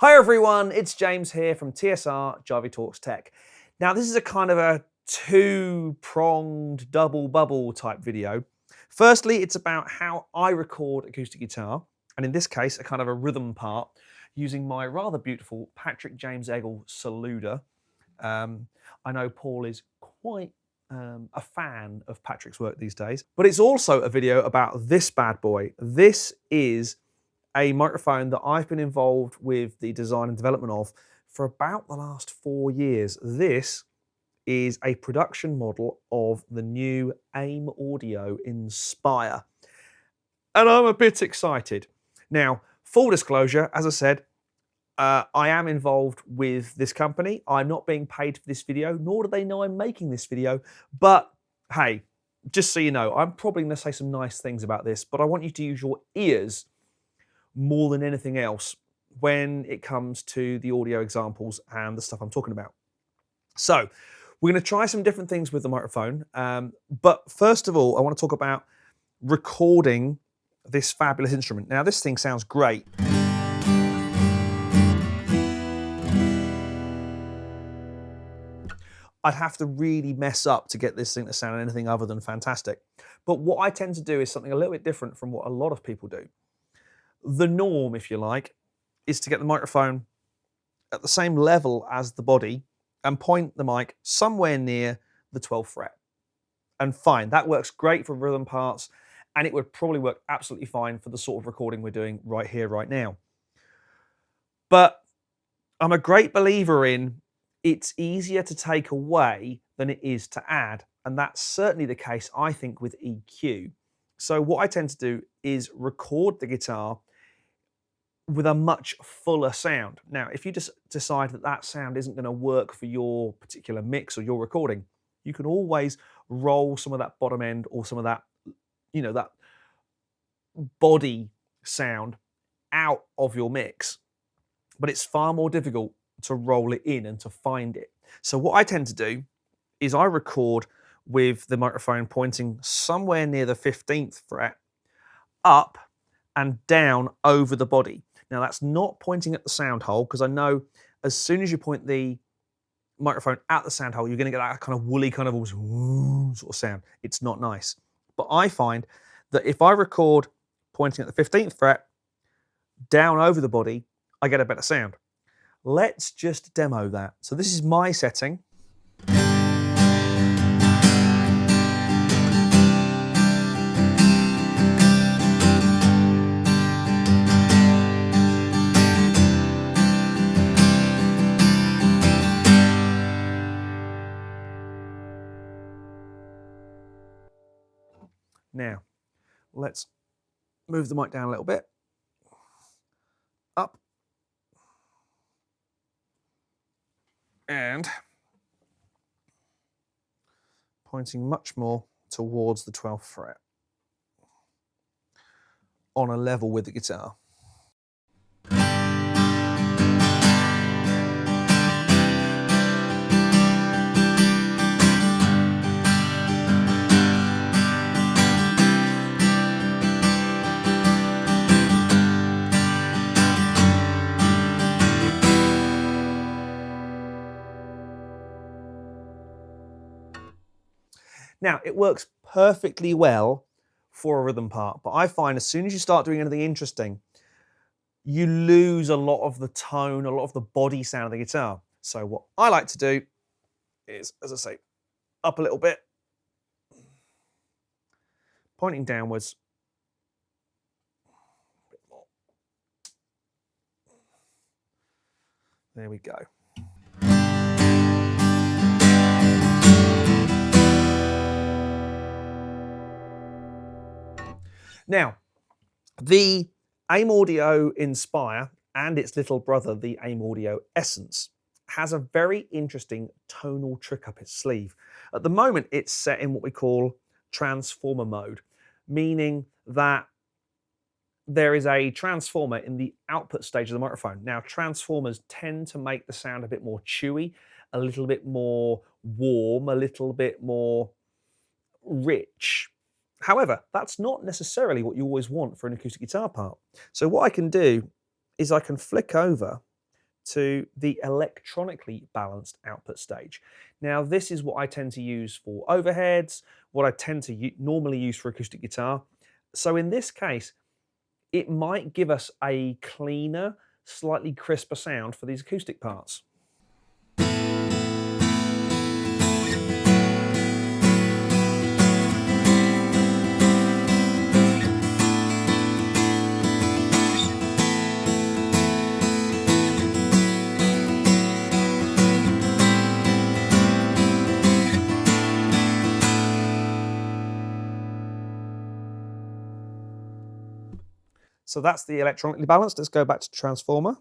Hi everyone, it's James here from TSR Jarvie Talks Tech. Now this is a kind of a two-pronged double bubble type video. Firstly, it's about how I record acoustic guitar, and in this case, a kind of a rhythm part using my rather beautiful Patrick James Eggle Saluda. I know Paul is quite a fan of Patrick's work these days, but it's also a video about this bad boy. This is a microphone that I've been involved with the design and development of for about the last 4 years. This is a production model of the new AIM Audio Inspire. And I'm a bit excited. Now, full disclosure, as I said, I am involved with this company. I'm not being paid for this video, nor do they know I'm making this video. But hey, just so you know, I'm probably going to say some nice things about this, but I want you to use your ears more than anything else when it comes to the audio examples and the stuff I'm talking about. So we're going to try some different things with the microphone. But first of all, I want to talk about recording this fabulous instrument. Now, this thing sounds great. I'd have to really mess up to get this thing to sound anything other than fantastic. But what I tend to do is something a little bit different from what a lot of people do. The norm, if you like, is to get the microphone at the same level as the body and point the mic somewhere near the 12th fret. And fine, that works great for rhythm parts, and it would probably work absolutely fine for the sort of recording we're doing right here, right now. But I'm a great believer in it's easier to take away than it is to add. And that's certainly the case, I think, with EQ. So what I tend to do is record the guitar with a much fuller sound. Now, if you just decide that that sound isn't going to work for your particular mix or your recording, you can always roll some of that bottom end or some of that, that body sound out of your mix. But it's far more difficult to roll it in and to find it. So what I tend to do is I record with the microphone pointing somewhere near the 15th fret up and down over the body. Now that's not pointing at the sound hole, because I know as soon as you point the microphone at the sound hole, you're going to get that kind of woolly kind of sort of sound. It's not nice. But I find that if I record pointing at the 15th fret down over the body, I get a better sound. Let's just demo that. So this is my setting. Now, let's move the mic down a little bit. Up. And pointing much more towards the 12th fret on a level with the guitar. Now, it works perfectly well for a rhythm part, but I find as soon as you start doing anything interesting, you lose a lot of the tone, a lot of the body sound of the guitar. So what I like to do is, as I say, up a little bit, pointing downwards. There we go. Now, the AIM Audio Inspire and its little brother, the AIM Audio Essence, has a very interesting tonal trick up its sleeve. At the moment, it's set in what we call transformer mode, meaning that there is a transformer in the output stage of the microphone. Now, transformers tend to make the sound a bit more chewy, a little bit more warm, a little bit more rich. However, that's not necessarily what you always want for an acoustic guitar part. So what I can do is I can flick over to the electronically balanced output stage. Now, this is what I tend to use for overheads, what I tend to normally use for acoustic guitar. So in this case, it might give us a cleaner, slightly crisper sound for these acoustic parts. So that's the electronically balanced. Let's go back to transformer.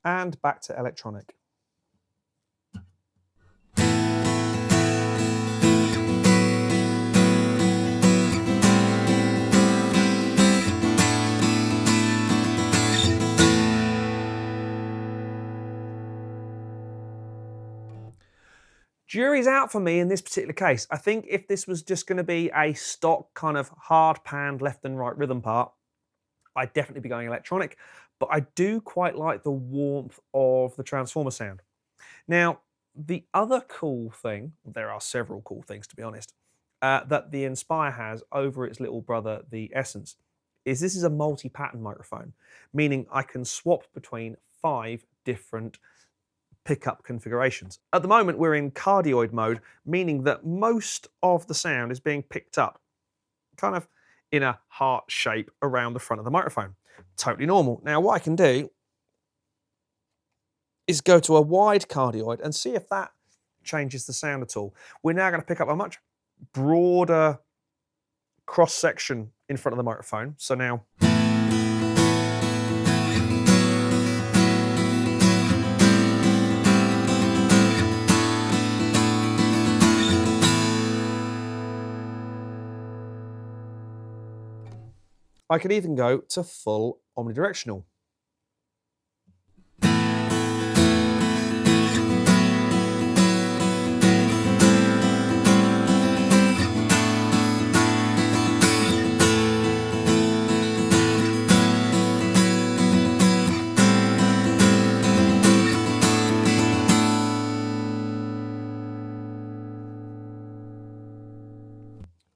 And back to electronic. Jury's out for me in this particular case. I think if this was just going to be a stock kind of hard panned left and right rhythm part, I'd definitely be going electronic, but I do quite like the warmth of the transformer sound. Now, the other cool thing, there are several cool things to be honest, that the Inspire has over its little brother, the Essence, is this is a multi-pattern microphone, meaning I can swap between 5 different pickup configurations. At the moment, we're in cardioid mode, meaning that most of the sound is being picked up kind of in a heart shape around the front of the microphone. Totally normal. Now, what I can do is go to a wide cardioid and see if that changes the sound at all. We're now going to pick up a much broader cross section in front of the microphone. So now I could even go to full omnidirectional.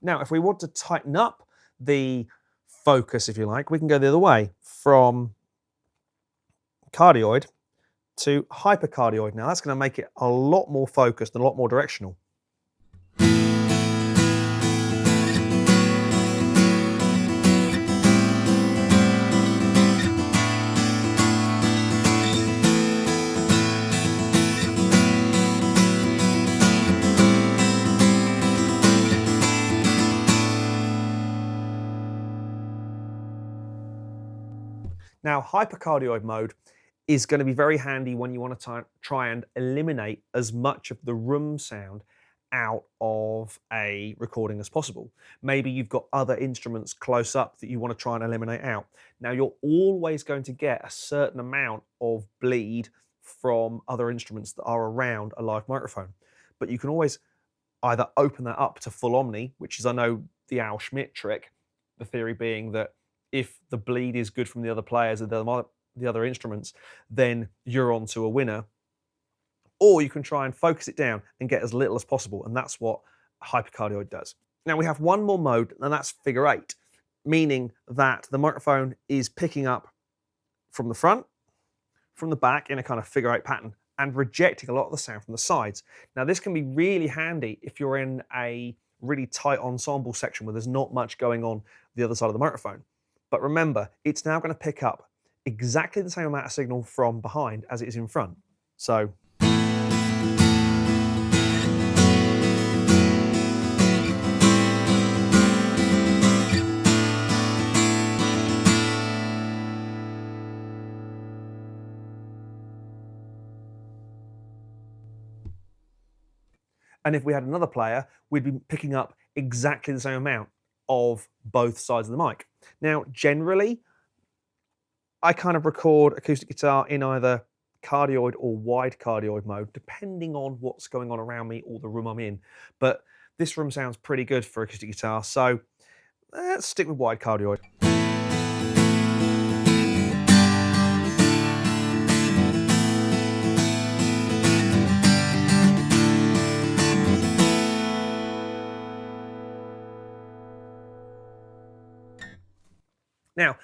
Now, if we want to tighten up the focus, if you like, we can go the other way from cardioid to hypercardioid. Now, that's going to make it a lot more focused and a lot more directional. Now, hypercardioid mode is going to be very handy when you want to try and eliminate as much of the room sound out of a recording as possible. Maybe you've got other instruments close up that you want to try and eliminate out. Now, you're always going to get a certain amount of bleed from other instruments that are around a live microphone, but you can always either open that up to full omni, which is, I know, the Al Schmidt trick, the theory being that if the bleed is good from the other players and the other instruments, then you're on to a winner. Or you can try and focus it down and get as little as possible, and that's what hypercardioid does. Now we have one more mode, and that's figure 8, meaning that the microphone is picking up from the front, from the back in a kind of figure 8 pattern, and rejecting a lot of the sound from the sides. Now this can be really handy if you're in a really tight ensemble section where there's not much going on the other side of the microphone. But remember, it's now going to pick up exactly the same amount of signal from behind as it is in front. So and if we had another player, we'd be picking up exactly the same amount of both sides of the mic. Now, generally, I kind of record acoustic guitar in either cardioid or wide cardioid mode, depending on what's going on around me or the room I'm in. But this room sounds pretty good for acoustic guitar, so let's stick with wide cardioid. Now,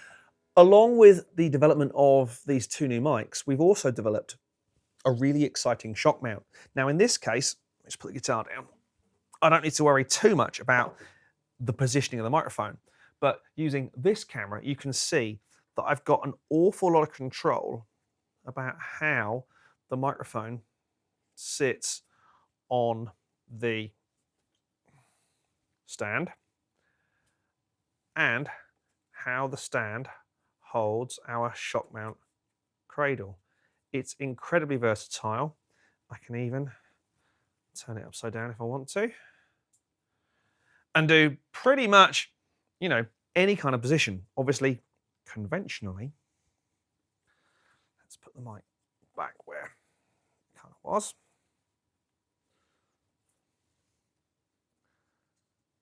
along with the development of these two new mics, we've also developed a really exciting shock mount. Now, in this case, let's put the guitar down. I don't need to worry too much about the positioning of the microphone, but using this camera, you can see that I've got an awful lot of control about how the microphone sits on the stand and how the stand holds our shock mount cradle. It's incredibly versatile. I can even turn it upside down if I want to and do pretty much, you know, any kind of position. Obviously, conventionally, let's put the mic back where it kind of was.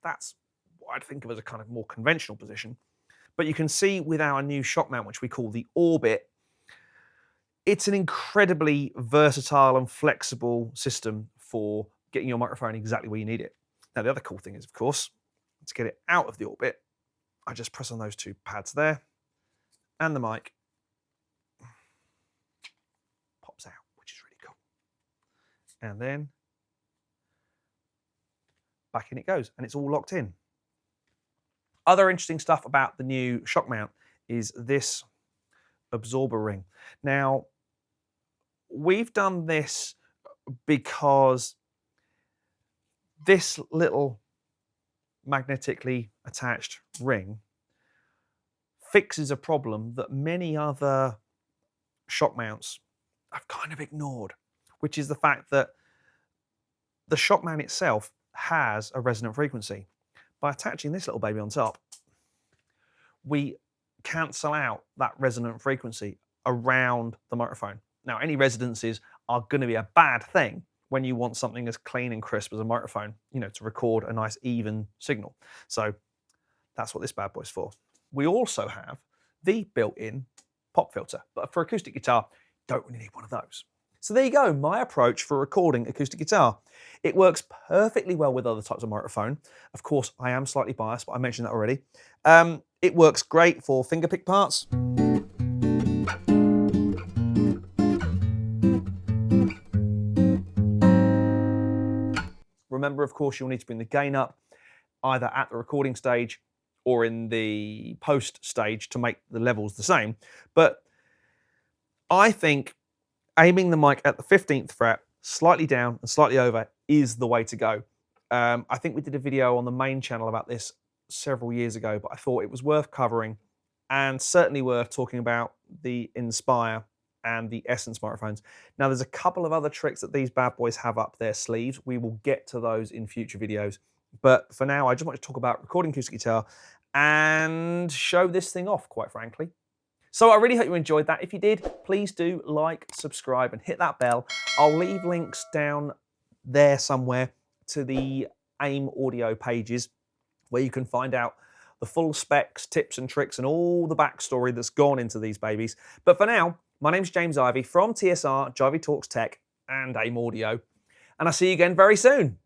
That's what I'd think of as a kind of more conventional position. But you can see with our new shock mount, which we call the Orbit, it's an incredibly versatile and flexible system for getting your microphone exactly where you need it. Now, the other cool thing is, of course, to get it out of the Orbit, I just press on those two pads there, and the mic pops out, which is really cool. And then back in it goes, and it's all locked in. Other interesting stuff about the new shock mount is this absorber ring. Now, we've done this because this little magnetically attached ring fixes a problem that many other shock mounts have kind of ignored, which is the fact that the shock mount itself has a resonant frequency. By attaching this little baby on top, we cancel out that resonant frequency around the microphone. Now, any resonances are going to be a bad thing when you want something as clean and crisp as a microphone, you know, to record a nice even signal. So that's what this bad boy's for. We also have the built-in pop filter, but for acoustic guitar, don't really need one of those. So there you go, my approach for recording acoustic guitar. It works perfectly well with other types of microphone. Of course, I am slightly biased, but I mentioned that already. It works great for fingerpick parts. Remember, of course, you'll need to bring the gain up either at the recording stage or in the post stage to make the levels the same. But I think aiming the mic at the 15th fret, slightly down and slightly over, is the way to go. I think we did a video on the main channel about this several years ago, but I thought it was worth covering and certainly worth talking about the Inspire and the Essence microphones. Now, there's a couple of other tricks that these bad boys have up their sleeves. We will get to those in future videos. But for now, I just want to talk about recording acoustic guitar and show this thing off, quite frankly. So I really hope you enjoyed that. If you did, please do like, subscribe, and hit that bell. I'll leave links down there somewhere to the AIM audio pages where you can find out the full specs, tips and tricks, and all the backstory that's gone into these babies. But for now, my name's James Ivey from TSR, Jivey Talks Tech, and AIM Audio. And I'll see you again very soon.